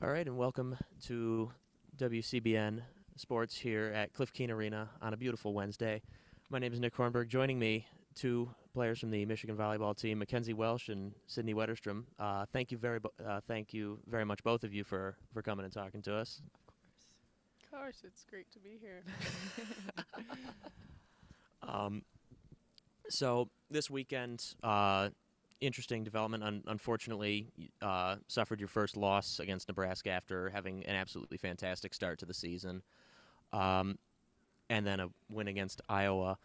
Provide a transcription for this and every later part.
All right, and welcome to WCBN Sports here at Cliff Keen Arena on a beautiful Wednesday. My name is Nick Hornberg. Joining me, two players from the Michigan Volleyball team, MacKenzi Welsh and Sydney Wetterstom. Thank you very much, both of you, for coming and talking to us. Of course, it's great to be here. Um, so this weekend, interesting development. Unfortunately, suffered your first loss against Nebraska after having an absolutely fantastic start to the season, and then a win against Iowa.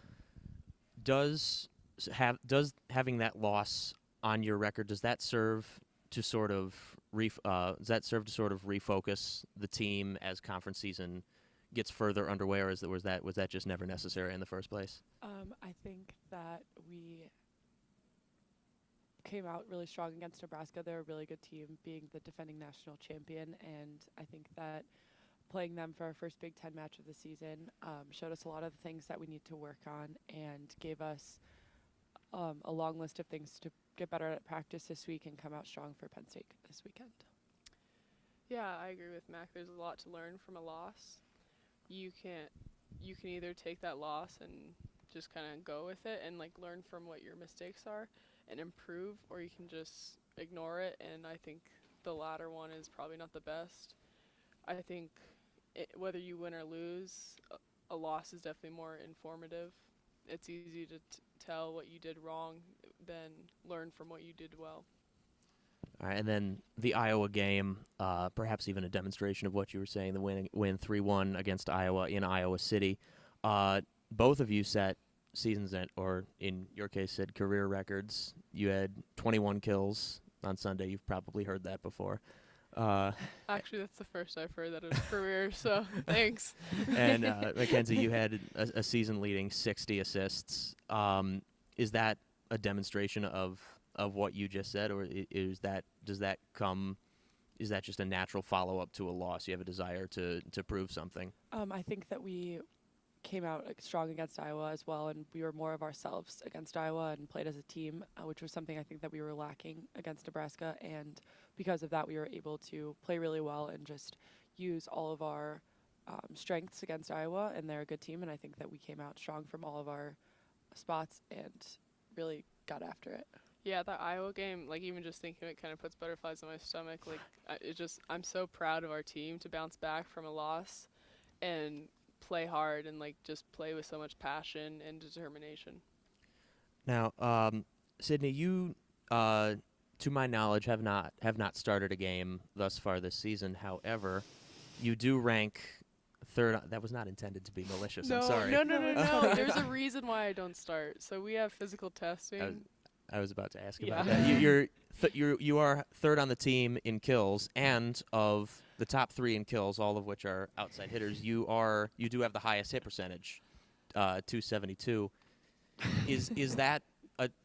Does having that loss on your record, does that serve to sort of refocus the team as conference season gets further underway, or was that just never necessary in the first place? I think that we came out really strong against Nebraska. They're a really good team, being the defending national champion, and I think that playing them for our first Big Ten match of the season showed us a lot of the things that we need to work on and gave us a long list of things to get better at practice this week and come out strong for Penn State this weekend. Yeah, I agree with Mac. There's a lot to learn from a loss. You can either take that loss and just kind of go with it and learn from what your mistakes are and improve, or you can just ignore it. And I think the latter one is probably not the best. I think whether you win or lose, a loss is definitely more informative. It's easy to tell what you did wrong than learn from what you did well. All right, and then the Iowa game, perhaps even a demonstration of what you were saying, the win 3-1 against Iowa in Iowa City. Both of you set seasons or in your case, said career records. You had 21 kills on Sunday. You've probably heard that before. Actually, that's the first I've heard that of career, so thanks. And MacKenzi, you had a season-leading 60 assists. Is that a demonstration of what you just said, or is that just a natural follow-up to a loss? You have a desire to prove something? I think that we came out strong against Iowa as well, and we were more of ourselves against Iowa and played as a team, which was something I think that we were lacking against Nebraska. And because of that, we were able to play really well and just use all of our strengths against Iowa, and they're a good team. And I think that we came out strong from all of our spots and really got after it. Yeah, that Iowa game, even just thinking of it kind of puts butterflies in my stomach. I'm so proud of our team to bounce back from a loss and play hard and just play with so much passion and determination. Now, Sydney, you, to my knowledge, have not started a game thus far this season. However, you do rank third. That was not intended to be malicious. I'm sorry. No. There's a reason why I don't start. So we have physical testing. I was about to ask about that. You are third on the team in kills, and of the top three in kills, all of which are outside hitters, you do have the highest hit percentage, 272. Is that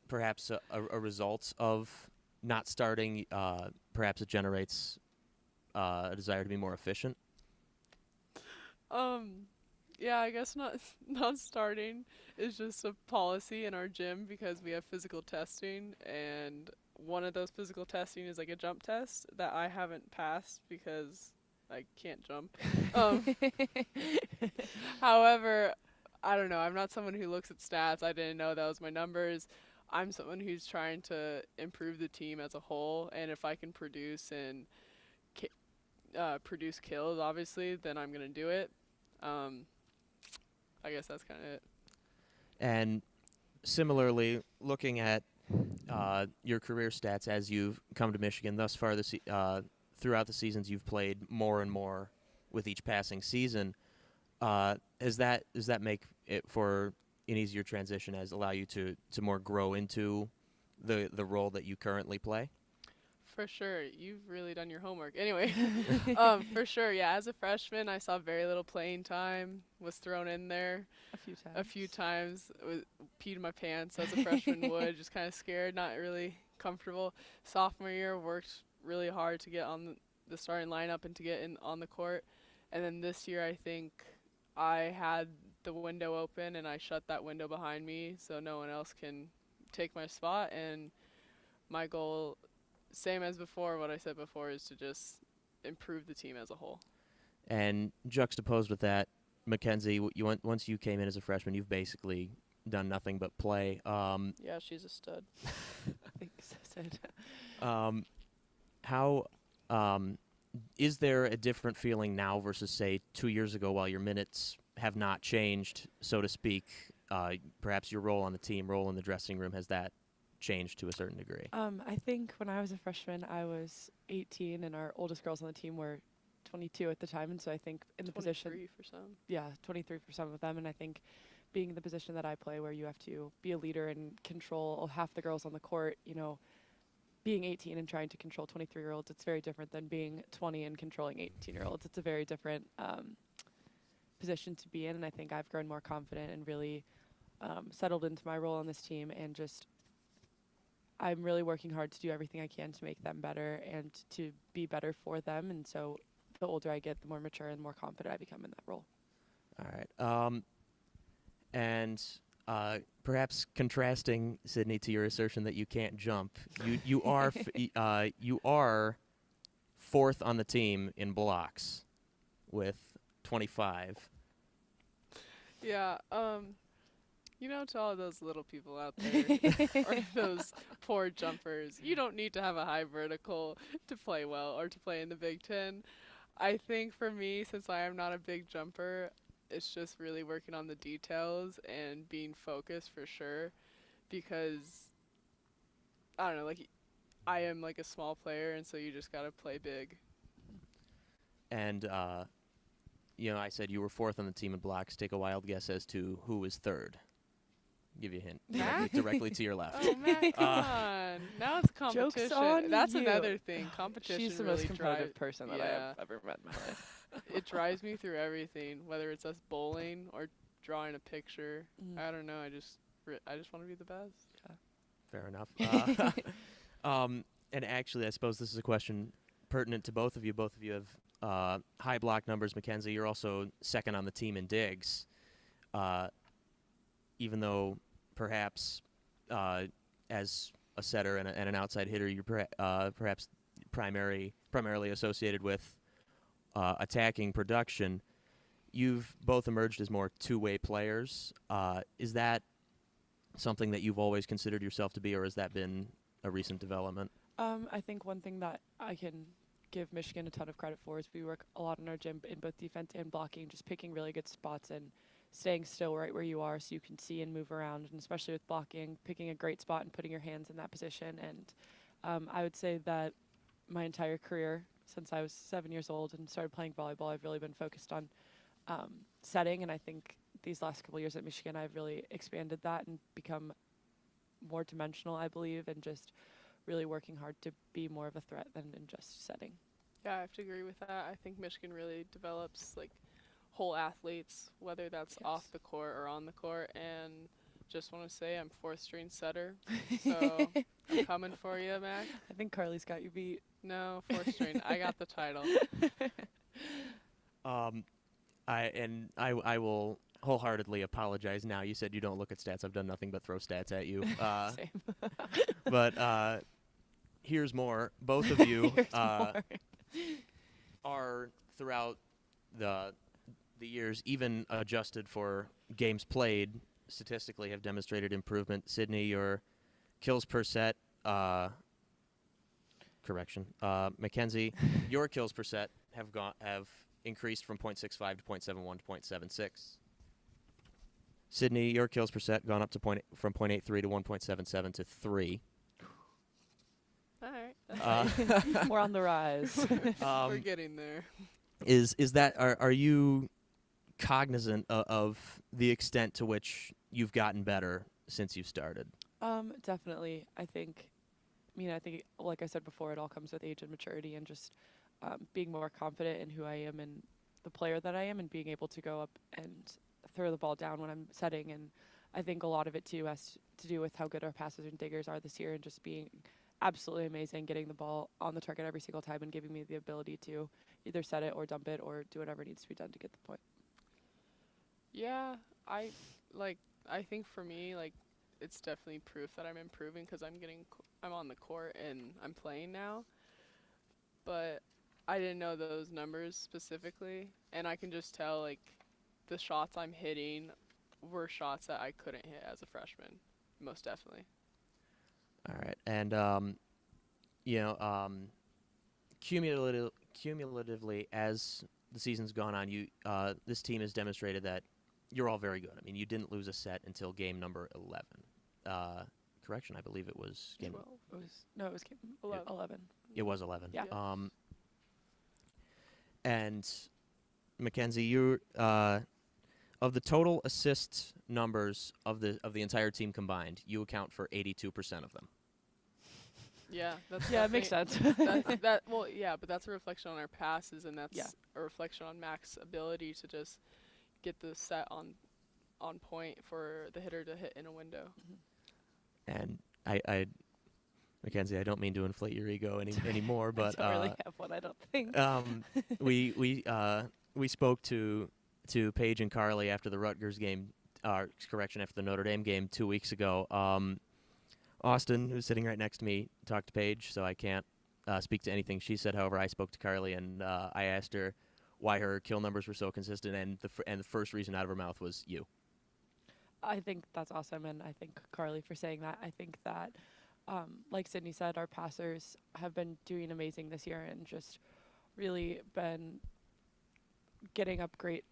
perhaps a result of not starting? Perhaps it generates a desire to be more efficient. Yeah, I guess not starting is just a policy in our gym because we have physical testing, and one of those physical testing is a jump test that I haven't passed because I can't jump. However, I don't know. I'm not someone who looks at stats. I didn't know that was my numbers. I'm someone who's trying to improve the team as a whole, and if I can produce and produce kills, obviously, then I'm gonna do it. I guess that's kind of it. And similarly, looking at your career stats as you've come to Michigan thus far throughout the seasons, you've played more and more with each passing season. Does that make it for an easier transition, as allow you to more grow into the role that you currently play? For sure. You've really done your homework. Anyway, for sure, yeah. As a freshman, I saw very little playing time, was thrown in there a few times, peed in my pants as a freshman would, just kind of scared, not really comfortable. Sophomore year, worked really hard to get on the starting lineup and to get in on the court. And then this year, I think I had the window open and I shut that window behind me so no one else can take my spot. And my goal, same as before, what I said before, is to just improve the team as a whole. And juxtaposed with that, MacKenzi, once you came in as a freshman, you've basically done nothing but play. Yeah, she's a stud. Thanks, Sid. How is there a different feeling now versus, say, 2 years ago, while your minutes have not changed, so to speak? Perhaps your role on the team, role in the dressing room, has that changed to a certain degree? I think when I was a freshman, I was 18, and our oldest girls on the team were 22 at the time, and so I think in the position, 23 for some. yeah, 23 for some of them, and I think being in the position that I play, where you have to be a leader and control half the girls on the court, being 18 and trying to control 23-year-olds, it's very different than being 20 and controlling 18-year-olds. It's a very different position to be in, and I think I've grown more confident and really settled into my role on this team, and just I'm really working hard to do everything I can to make them better and to be better for them, and so the older I get, the more mature and more confident I become in that role. All right. And perhaps contrasting, Sydney, to your assertion that you can't jump, you are you are fourth on the team in blocks with 25. Yeah, to all those little people out there, or those poor jumpers, you don't need to have a high vertical to play well or to play in the Big Ten. I think for me, since I am not a big jumper, it's just really working on the details and being focused for sure, because I don't know, like I am like a small player, and so you just gotta play big. And I said you were fourth on the team in blocks. Take a wild guess as to who was third. Give you a hint. Directly to your left. Oh, Matt, come on. Now it's competition. Joke's on That's you. another thing. Competition She's the really most competitive person that yeah. I've ever met in my life. It drives me through everything, whether it's us bowling or drawing a picture. I don't know. I just want to be the best. Yeah. Fair enough. And actually, I suppose this is a question pertinent to both of you. Both of you have high block numbers. MacKenzi, you're also second on the team in digs. Even though perhaps as a setter and an outside hitter, you're perhaps primarily associated with attacking production, you've both emerged as more two-way players. Is that something that you've always considered yourself to be, or has that been a recent development? I think one thing that I can give Michigan a ton of credit for is we work a lot in our gym in both defense and blocking, just picking really good spots and staying still right where you are so you can see and move around, and especially with blocking, picking a great spot and putting your hands in that position. And I would say that my entire career, since I was 7 years old and started playing volleyball, I've really been focused on setting, and I think these last couple of years at Michigan, I've really expanded that and become more dimensional, I believe, and just really working hard to be more of a threat than in just setting. Yeah, I have to agree with that. I think Michigan really develops like whole athletes, whether that's off the court or on the court, and just want to say I'm fourth string setter, so I'm coming for you, Mac. I think Carly's got you beat. No, fourth string. I got the title. I will wholeheartedly apologize now. You said you don't look at stats. I've done nothing but throw stats at you. Same. But here's more. Both of you are throughout the years, even adjusted for games played, statistically have demonstrated improvement. Sydney, your kills per set, MacKenzi, your kills per set have increased from .65 to .71 to .76. Sydney, your kills per set gone up to from .83 to 1.77 to 3. All right. We're on the rise. We're getting there. Is that are you cognizant of the extent to which you've gotten better since you've started? Definitely. I think, like I said before, it all comes with age and maturity, and just being more confident in who I am and the player that I am, and being able to go up and throw the ball down when I'm setting. And I think a lot of it too has to do with how good our passers and diggers are this year, and just being absolutely amazing, getting the ball on the target every single time and giving me the ability to either set it or dump it or do whatever needs to be done to get the point. Yeah, I think for me, it's definitely proof that I'm improving because I'm on the court and I'm playing now. But I didn't know those numbers specifically, and I can just tell like the shots I'm hitting were shots that I couldn't hit as a freshman, most definitely. All right, and cumulatively as the season's gone on, this team has demonstrated that you're all very good. I mean, you didn't lose a set until game number 11. Correction, I believe it was game 12. It was game 11. It was 11. Yeah. And MacKenzi, you of the total assist numbers of the entire team combined, you account for 82% of them. Yeah, that's it makes sense. But that's a reflection on our passes, and that's a reflection on Mac's ability to just get the set on point for the hitter to hit in a window. And I MacKenzi, I don't mean to inflate your ego anymore, but I don't really have one, I don't think. we spoke to Paige and Carly after the Rutgers game, after the Notre Dame game 2 weeks ago. Austin, who's sitting right next to me, talked to Paige, so I can't speak to anything she said. However, I spoke to Carly, and I asked her why her kill numbers were so consistent, and the first reason out of her mouth was you. I think that's awesome, and I thank Carly for saying that. I think that, like Sydney said, our passers have been doing amazing this year and just really been getting up great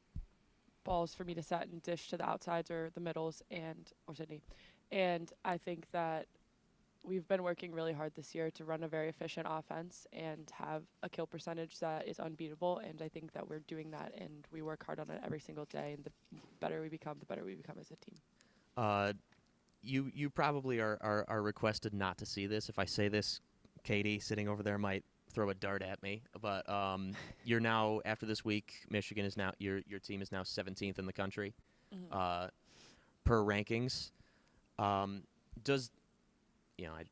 balls for me to set and dish to the outsides or the middles or Sydney. And I think that we've been working really hard this year to run a very efficient offense and have a kill percentage that is unbeatable. And I think that we're doing that, and we work hard on it every single day. And the better we become, as a team. You probably are requested not to see this. If I say this, Katie sitting over there might throw a dart at me. But you're now, after this week, Michigan is now your team is now 17th in the country, per rankings. Does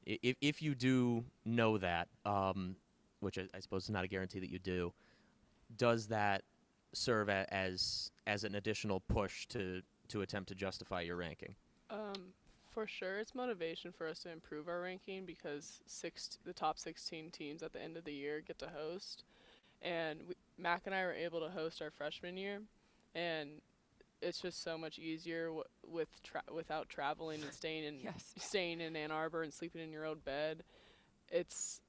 if you do know that, which I suppose is not a guarantee that you do, does that serve as an additional push to attempt to justify your ranking? For sure, it's motivation for us to improve our ranking because the top 16 teams at the end of the year get to host, and Mac and I were able to host our freshman year, and it's just so much easier without traveling and staying in Ann Arbor and sleeping in your own bed. It's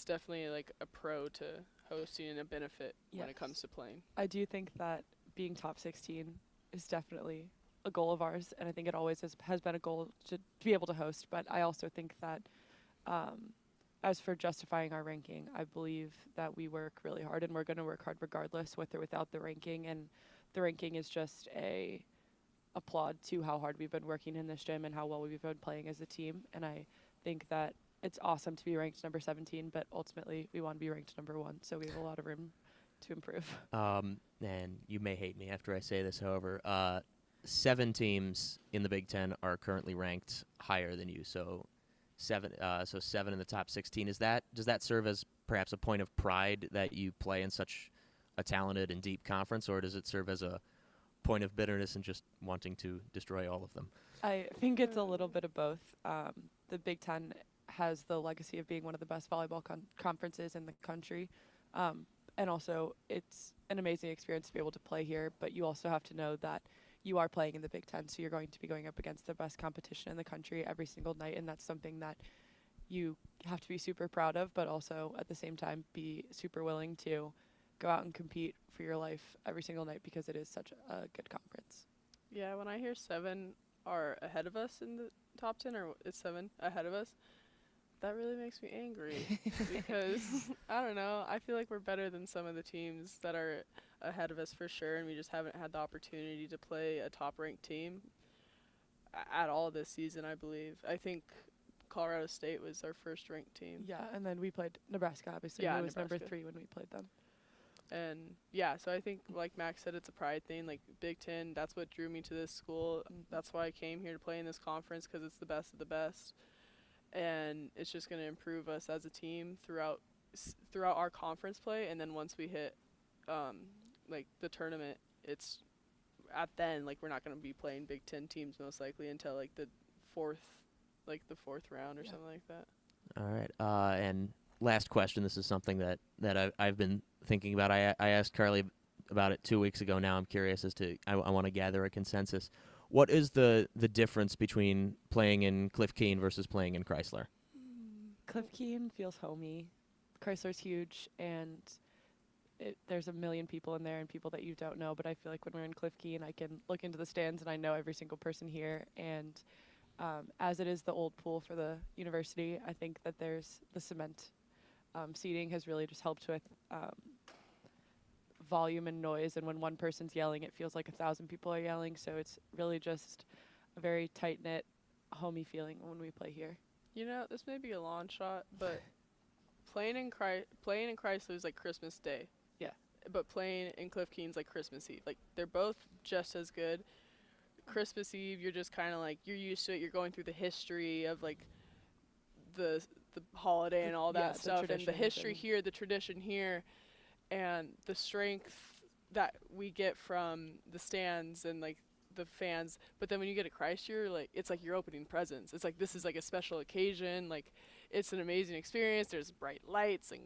definitely like a pro to hosting and a benefit when it comes to playing. I do think that being top 16 is definitely a goal of ours, and I think it always has been a goal to be able to host. But I also think that as for justifying our ranking, I believe that we work really hard, and we're going to work hard regardless, with or without the ranking. And the ranking is just a applaud to how hard we've been working in this gym and how well we've been playing as a team. And I think that it's awesome to be ranked number 17, but ultimately we want to be ranked number 1, so we have a lot of room to improve. And you may hate me after I say this, however, 7 teams in the Big Ten are currently ranked higher than you, so 7 in the top 16. Does that serve as perhaps a point of pride that you play in such a talented and deep conference, or does it serve as a point of bitterness and just wanting to destroy all of them? I think it's a little bit of both. The Big Ten has the legacy of being one of the best volleyball conferences in the country, and also it's an amazing experience to be able to play here, but you also have to know that you are playing in the Big Ten, so you're going to be going up against the best competition in the country every single night, and that's something that you have to be super proud of, but also at the same time be super willing to go out and compete for your life every single night because it is such a good conference. Yeah, when I hear 7 are ahead of us in the top 10, or it's 7 ahead of us, that really makes me angry because, I don't know, I feel like we're better than some of the teams that are ahead of us for sure, and we just haven't had the opportunity to play a top-ranked team at all this season, I believe. I think Colorado State was our first-ranked team. Yeah, and then we played Nebraska, obviously. Yeah, it was Nebraska. number 3 when we played them. And, yeah, so I think, like Max said, it's a pride thing. Like, Big Ten, that's what drew me to this school. That's why I came here to play in this conference, because it's the best of the best. And it's just going to improve us as a team throughout our conference play. And then once we hit, like, the tournament, it's we're not going to be playing Big Ten teams most likely until, like, the fourth round or something like that. All right. And last question. This is something that I've been thinking about. I asked Carly about it 2 weeks ago. Now I'm curious as to I want to gather a consensus. What is the difference between playing in Cliff Keen versus playing in Crisler? Cliff Keen feels homey. Chrysler's huge, and there's a million people in there and people that you don't know. But I feel like when we're in Cliff Keen, I can look into the stands and I know every single person here. And as it is the old pool for the university, I think that there's the cement seating has really just helped with volume and noise. And when one person's yelling, it feels like 1,000 people are yelling. So it's really just a very tight-knit, homey feeling when we play here. You know, this may be a long shot, but playing in Chrysler is like Christmas Day. Yeah. But playing in Cliff Keen's like Christmas Eve. Like, they're both just as good. Christmas Eve, you're just kind of like, you're used to it. You're going through the history of like the holiday and all that stuff, and the history here, the tradition here, and the strength that we get from the stands and like the fans. But then when you get to Chrysler, like, it's like you're opening presents. It's like this is like a special occasion. Like, it's an amazing experience. There's bright lights and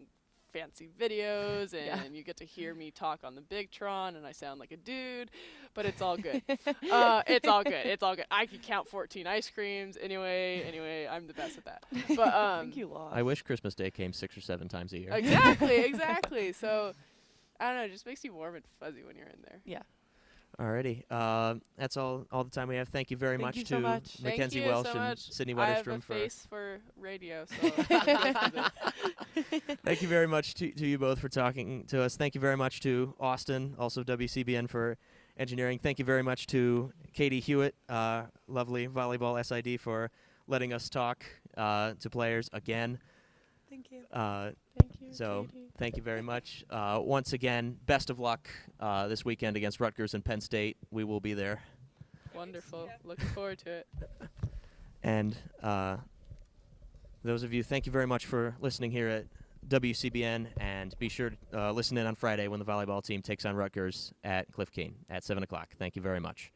fancy videos, and you get to hear me talk on the Big Tron, and I sound like a dude, but it's all good. It's all good. It's all good. I can count 14 ice creams. Anyway, I'm the best at that. But I think you lost. I wish Christmas Day came 6 or 7 times a year. Exactly. So, I don't know. It just makes you warm and fuzzy when you're in there. Yeah. Alrighty. That's all the time we have. Thank you very much you to so much. MacKenzi Welsh and Sydney Wetterstrom. I have a face for radio, so Thank you very much to you both for talking to us. Thank you very much to Austin, also WCBN for engineering. Thank you very much to Katie Hewitt, lovely volleyball SID, for letting us talk to players again. Thank you. thank you. So Katie. thank you very much. Once again, best of luck this weekend against Rutgers and Penn State. We will be there. Wonderful. Looking forward to it. And those of you, thank you very much for listening here at WCBN, and be sure to listen in on Friday when the volleyball team takes on Rutgers at Cliff Keen at 7 o'clock. Thank you very much.